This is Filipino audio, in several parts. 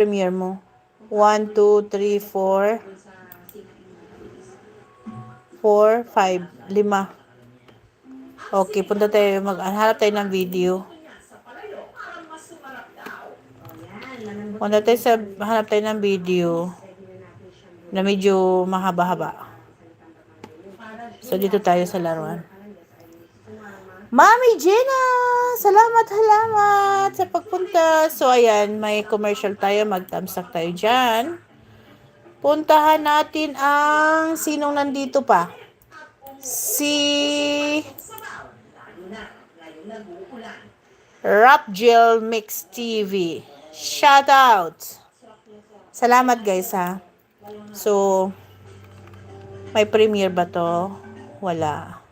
Premiere mo. 1, 2, 3, 4, 4, 5, 5. Okay, punta tayo, maghanap tayo ng video. Punta tayo sa, hanap tayo ng video na medyo mahaba-haba. So, dito tayo sa laruan. Mami Gina! Salamat sa pagpunta. So, ayan, may commercial tayo. Mag-thumbs up tayo dyan. Puntahan natin ang sinong nandito pa. Si Rapgel Mix TV. Shout out! Salamat guys ha. So, may premiere ba to? Wala.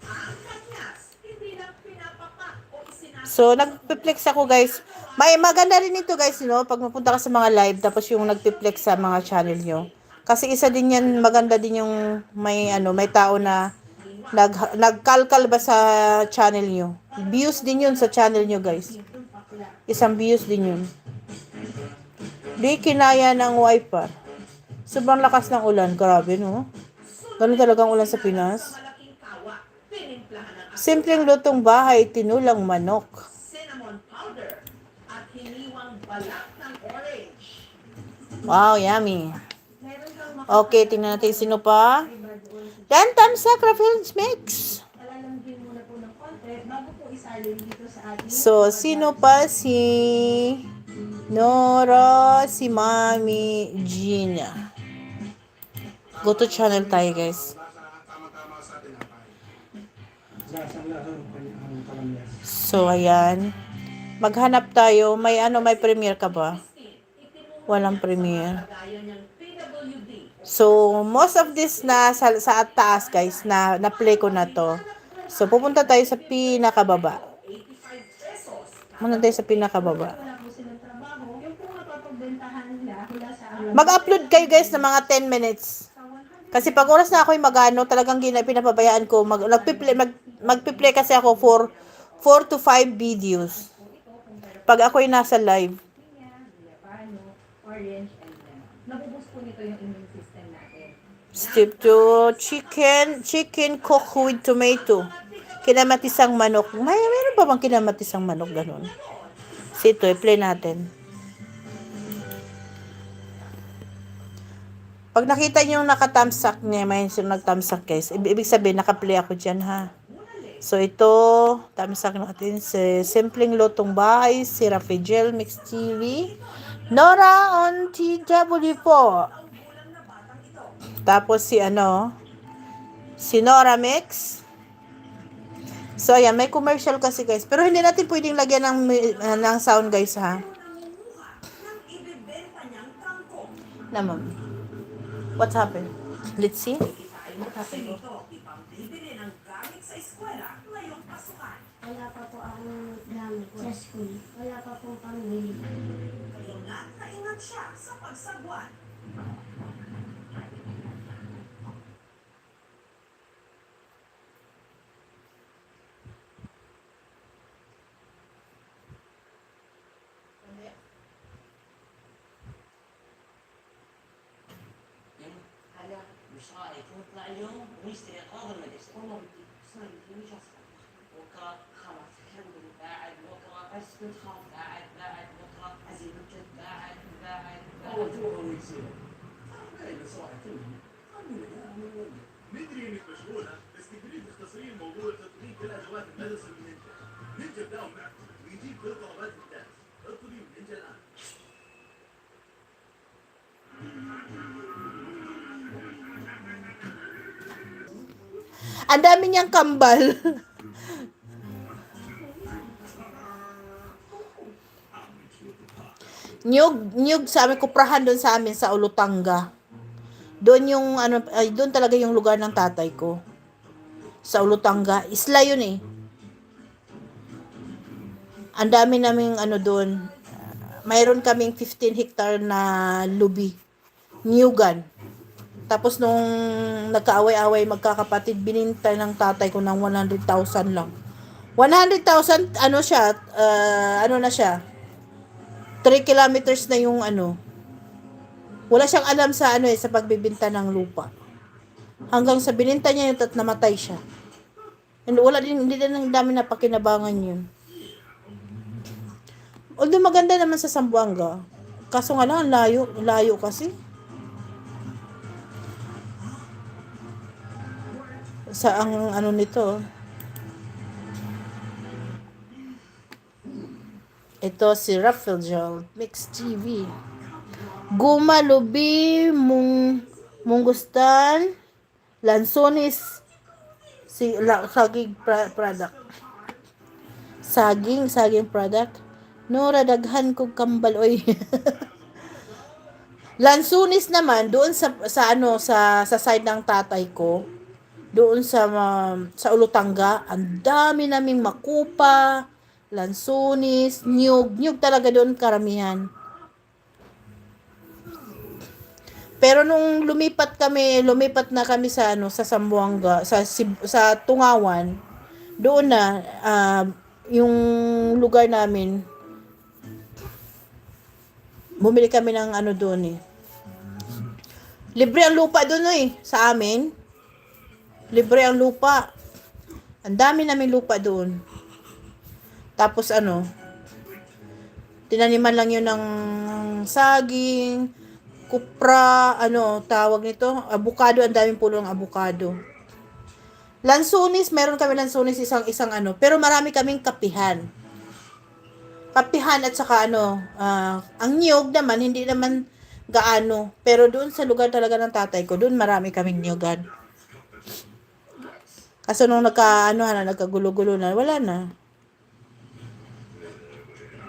So, nagpiplex ako guys. May maganda rin ito guys, no? Pag mapunta ka sa mga live, tapos yung nagpiplex sa mga channel nyo. Kasi isa din yan, maganda din yung may tao na nagkalkal ba sa channel nyo. Views din yun sa channel nyo guys. Isang views din yun. Di kinaya ng wiper. Sobrang lakas ng ulan. Grabe, no? Ganun talagang ulan sa Pinas. Simpleng lutong bahay, tinulang manok. Wow, yummy. Okay, tingnan natin sino pa. Yan, thumbs up, Rapgel Mix. So, sino pa? Si Nora, si Mami Gina. Go to channel tayo, guys. So, ayan. Maghanap tayo. May premiere ka ba? Walang premiere. So, most of this na sa taas, guys, na play ko na to. So, pupunta tayo sa pinakababa. Muna tayo sa pinakababa. Mag-upload kayo, guys, ng mga 10 minutes. Kasi pag oras na ako yung magano, talagang pinapabayaan ko. Magpi-play kasi ako for 4 to 5 videos. Pag ako yung nasa live. Step 2, chicken cook with tomato. Kinamatisang manok. Meron pa bang kinamatisang manok ganun? So ito, i-play natin. Pag nakita niyo yung naka-thumbs-up niya, may nag-thumbs-up guys. Ibig sabihin, naka-play ako dyan ha. So ito, thumbs-up natin si Simpleng Lutong Bahay, si Rapgel Mix TV, Nora on TW po. Tapos si Nora Mix. So ayan, may commercial kasi guys. Pero hindi natin pwedeng lagyan ng sound guys ha. Naman. What's happened? Let's see. What happened? Wala pa po akong gamit sa school. Wala pa po pambili. Ingat na ingat siya sa pagsagwan. هلا مش رايك نطلع اليوم ونشتري اغراض المدرسه والله صار مش أصلا. بكره خلاص الحمد لله قاعد بكره بس كنت خاف قاعد بكره ازيد جد قاعد والله تبغى يصير باين صراحه ندري انك مشغوله بس تقدرين تختصرين موضوع تطبيق كل ادوات المدرسه من نينجا. نينجا بداوم معكم ويجيب كل طلبات الدرس. اطلبي من نينجا الان. Ang dami niyang kambal. Nyug sa amin, kuprahan doon sa amin sa Olutanga. Doon yung doon talaga yung lugar ng tatay ko. Sa Olutanga, isla yun eh. Ang dami naming doon. Mayroon kaming 15 hectare na lubi. Nyugan. Tapos nung nagkaaway-away magkakapatid, bininta ng tatay ko ng 100,000 lang. 100,000, siya, na siya? 3 kilometers na yung Wala siyang alam sa ano sa pagbebenta ng lupa. Hanggang sa bininta niya yun at namatay siya. And wala din, hindi din ang dami na pakinabangan yun. Although maganda naman sa Zamboanga. Kaso nga lang, layo kasi. Sa ang ano nito. Ito si Rafael Joel, Mix TV. Guma, Lubi, Mungustan, Lansones, saging product. Saging product. Nora, daghan kong kambal, oy. Lansones naman, doon sa side ng tatay ko, doon sa Ulutanga, ang dami naming makupa, lansones, nyug talaga doon karamihan. Pero nung lumipat na kami sa sa Zamboanga, sa Tungawan, doon na yung lugar namin, bumili kami ng ano doon eh. Libre ang lupa doon sa amin. Libre ang lupa. Ang dami namin lupa doon. Tapos tinaniman lang yun ng saging, kupra, tawag nito, avocado, ang daming puno ng avocado. Lansones, meron kami lansones isang pero marami kaming kapihan. Kapihan at saka ang niyog naman, hindi naman gaano. Pero doon sa lugar talaga ng tatay ko, doon marami kaming niyogan. Kaso nung nagkagulo-gulo na, wala na.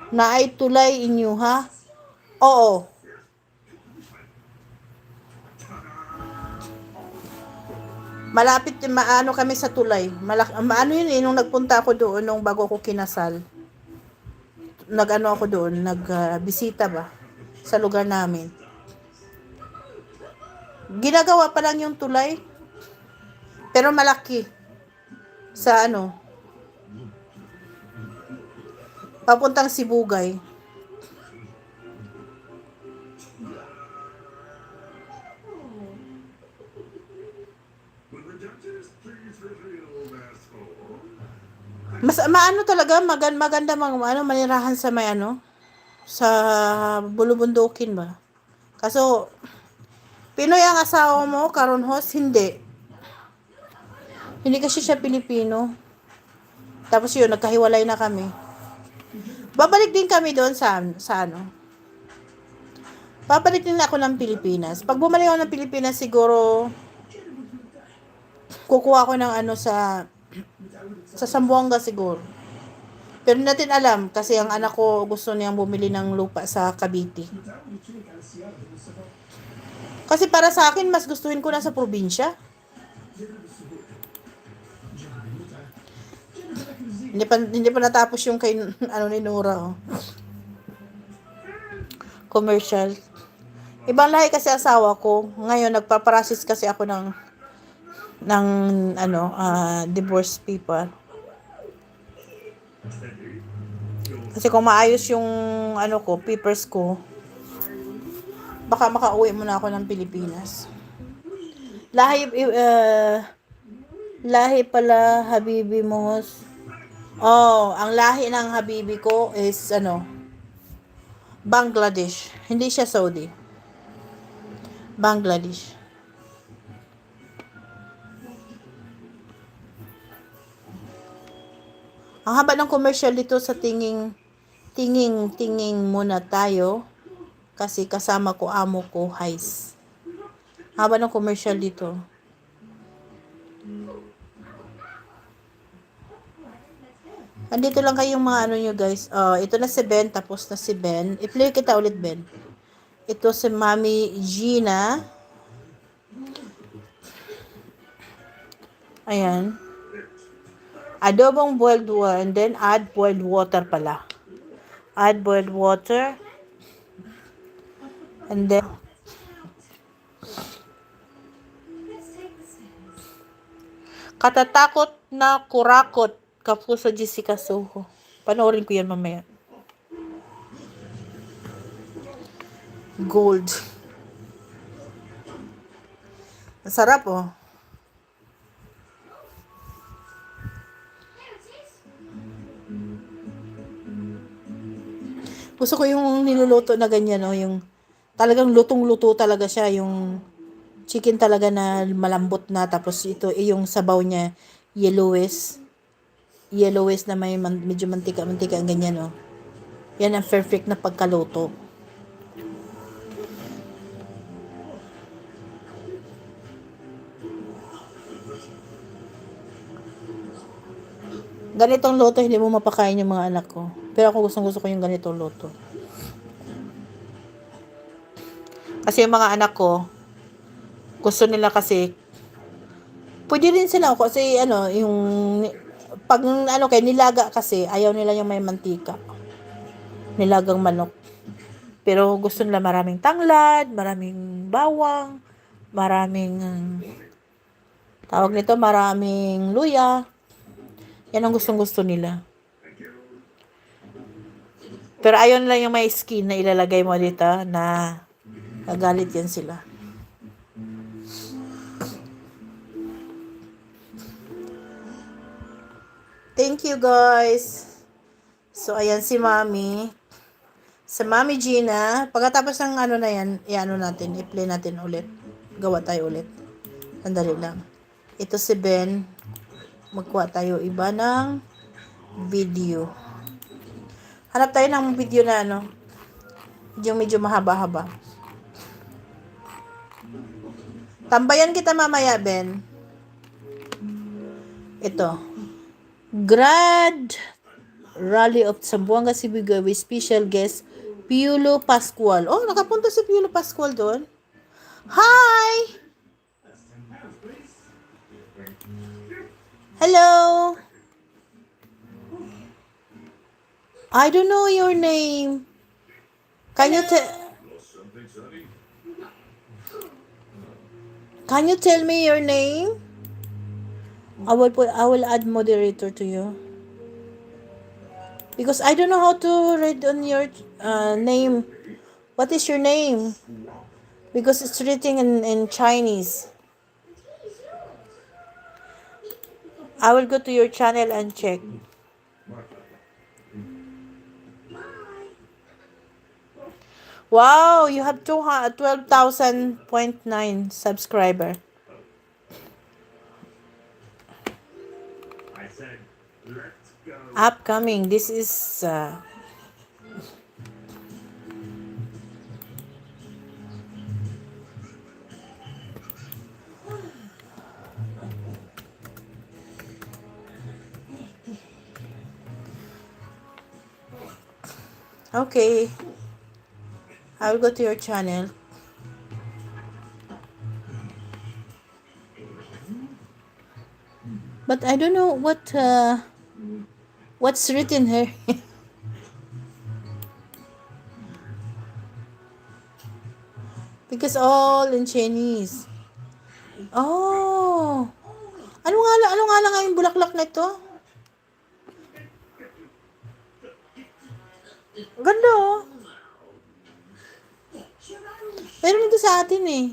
Naay tulay inyo, ha? Oo. Malapit kami sa tulay. Yun nung nagpunta ako doon nung bago ko kinasal. Ako doon, nagbisita ba sa lugar namin. Ginagawa pa lang yung tulay. Pero malaki. Sa papuntang Sibugay. Mas talaga maganda manirahan sa may sa bulubundukin ba. Kaso Pinoy ang asawa mo, karon host, hindi kasi siya Pilipino. Tapos yun, nagkahiwalay na kami. Babalik din kami doon sa babalik din ako ng Pilipinas. Pag bumalik ako ng Pilipinas, siguro kukuha ko ng sa Zamboanga siguro. Pero hindi natin alam kasi ang anak ko gusto niyang bumili ng lupa sa Cavite. Kasi para sa akin, mas gustuhin ko na sa probinsya. Hindi pa natapos yung kay ni Nora. Commercial. Ibang lahi kasi asawa ko. Ngayon nagpa-process kasi ako ng divorce paper. Kasi kung maayos yung papers ko, baka makauwi muna ako ng Pilipinas. Lahi pala habibi mo. Ang lahi ng habibi ko is Bangladesh. Hindi siya Saudi. Bangladesh. Ang haba ng commercial dito sa tinging muna tayo. Kasi kasama ko amo ko, Hais. Haba ng commercial dito. Andito lang kayong mga nyo guys. Ito na si Ben, tapos na si Ben. I-play kita ulit, Ben. Ito si Mami Gina. Ayan. Adobong boiled water, and then add boiled water pala. Add boiled water. And then Katatakot na kurakot Kapuso Jessica Soho. Panoorin ko yan mamaya. Gold. Sarap, oh. Gusto ko yung niluluto na ganyan, oh. Yung talagang lutong-luto talaga siya. Yung chicken talaga na malambot na. Tapos ito, yung sabaw niya, yellowish. Yellowish na may medyo mantika-mantika, ganyan, oh. Yan ang perfect na pagkaluto. Ganitong luto, hindi mo mapakain yung mga anak ko. Pero ako gusto ko yung ganitong luto. Kasi yung mga anak ko, gusto nila kasi, pwede rin sila kasi yung, pag kay nilaga kasi, ayaw nila yung may mantika. Nilagang manok. Pero gusto nila maraming tanglad, maraming bawang, maraming, tawag nito, maraming luya. Yan ang gustong-gusto nila. Pero ayaw nila yung may skin na ilalagay mo dito na nagalit yan sila. Thank you, guys. So, ayan si Mami. Sa Mami Gina. Pagkatapos ng na yan, natin, i-play natin ulit. Gawa tayo ulit. Sandali lang. Ito si Ben. Magkuha tayo iba ng video. Hanap tayo ng video na medyo mahaba-haba. Tambayan kita mamaya, Ben. Ito. Grad Rally of Zamboanga, Cebu with special guest Piolo Pascual. Oh, nakapunta si Piolo Pascual doon. Hi! Hello! I don't know your name. Can you tell me your name? I will add moderator to you. Because I don't know how to read on your name. What is your name? Because it's written in Chinese. I will go to your channel and check. Wow, you have 12,000.9 subscriber. I said, let's go. Upcoming. This is okay. I will go to your channel. But I don't know what's written here. Because all in Chinese. Oh. Ano nga lang yung bulaklak na ito? Ganda, oh. Meron ito sa atin eh.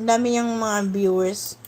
Ang dami niyang mga viewers.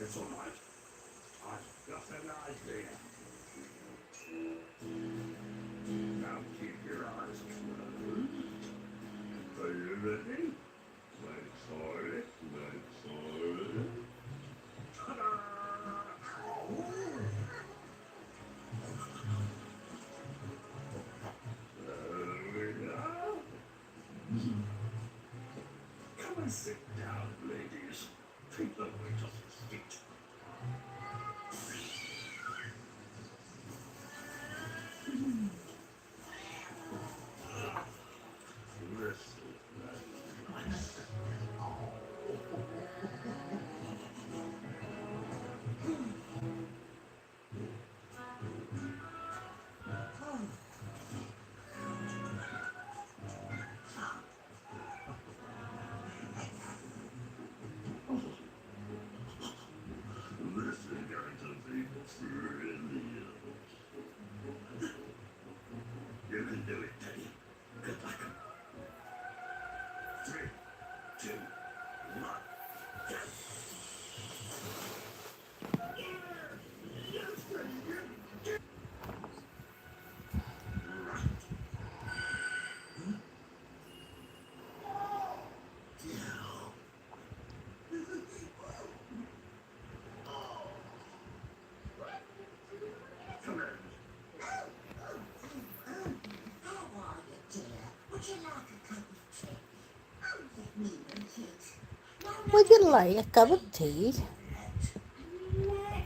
It's all right. I've got an idea. Now keep your eyes closed. Are you ready? Wait for it. Wait for it. Ta-da! There we go. Come and sit down, ladies. Take the weight off your feet. This is going to be brilliant. You can do it, Teddy. Good luck. 3, 2, 1. Come in. How are you, dear? Would you like a cup of tea? Oh, let me make it. No, no, Would you like a cup of tea?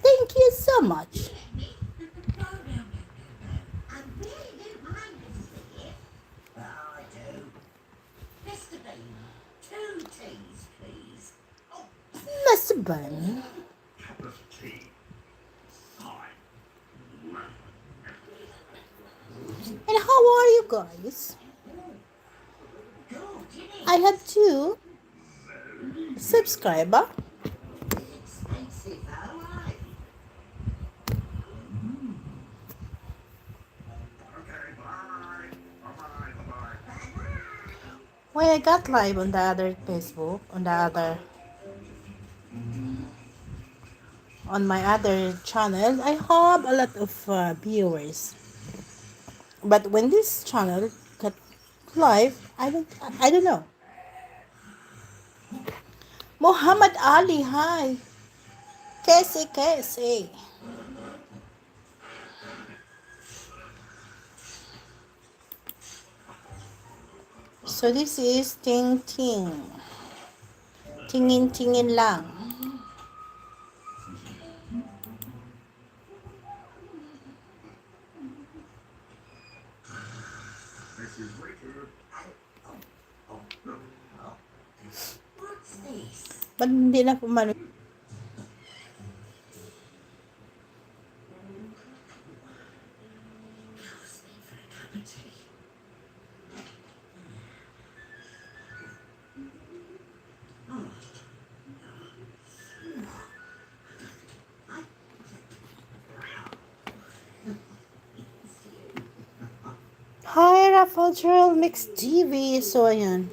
Thank you so much. me. No, no, no, no, no. I really don't mind, Mr. Gift. Oh, I do. Mr. Bean, 2 teas, please. Oh, Mr. Bunny. Cup of tea. Fine. And how are you guys? good, isn't it? I have 2 subscriber. Expensive, though, eh? Okay, bye. Bye-bye, bye-bye. When I got live on the other Facebook, on my other channel, I have a lot of viewers. But when this channel got live, I don't know. Muhammad Ali, hi. Kese. So this is Ting Ting. Tingin lang. This is Richard. What's this? Ba't hindi na pumano? Ask me for a cup of tea. Hi, Raffle Trail Mix TV. So, ayan.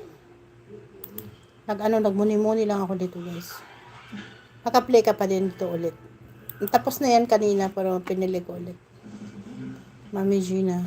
Nagmuni-muni lang ako dito, guys. Naka-play ka pa din dito ulit. Tapos na yan kanina, pero pinili ko ulit. Mami Gina.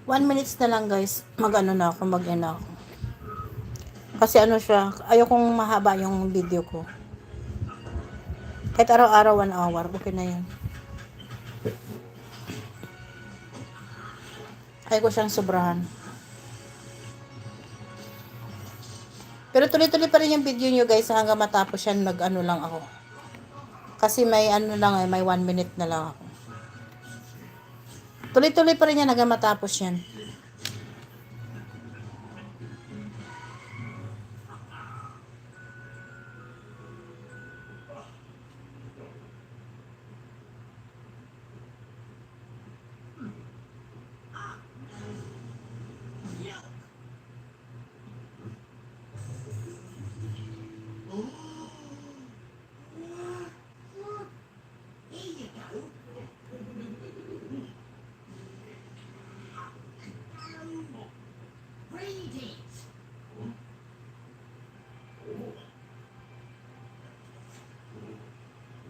One minutes na lang, guys. Mag-end na ako. Kasi siya, ayokong mahaba yung video ko. Kahit araw-araw 1 hour, okay na yan. Ayaw ko siyang sobrahan. Pero tuloy-tuloy pa rin yung video nyo, guys, hanggang matapos yan, lang ako. Kasi may may 1 minute na lang ako. Tuloy-tuloy pa rin yan hanggang matapos yan. Here you go. Read it.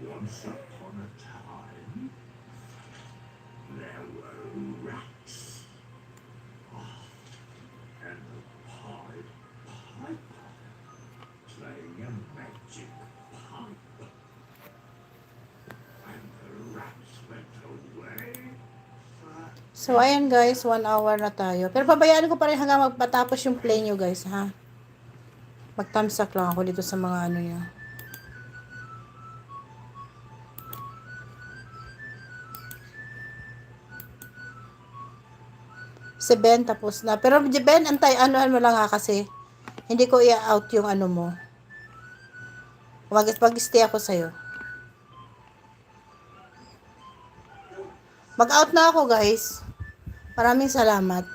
Once upon a time, there were rats. And the Pied Piper playing a magic pipe. And the rats went away. So, ayan guys, 1 hour na tayo. Pero pabayaan ko pa rin hanggang magpatapos yung play nyo, guys, ha? Mag-thumbs up lang ako dito sa mga nyo. Si Ben, tapos na. Pero Ben, mo lang ha, kasi hindi ko i-out yung mo. Mag-stay ako sa'yo. Mag-out na ako, guys. Maraming salamat.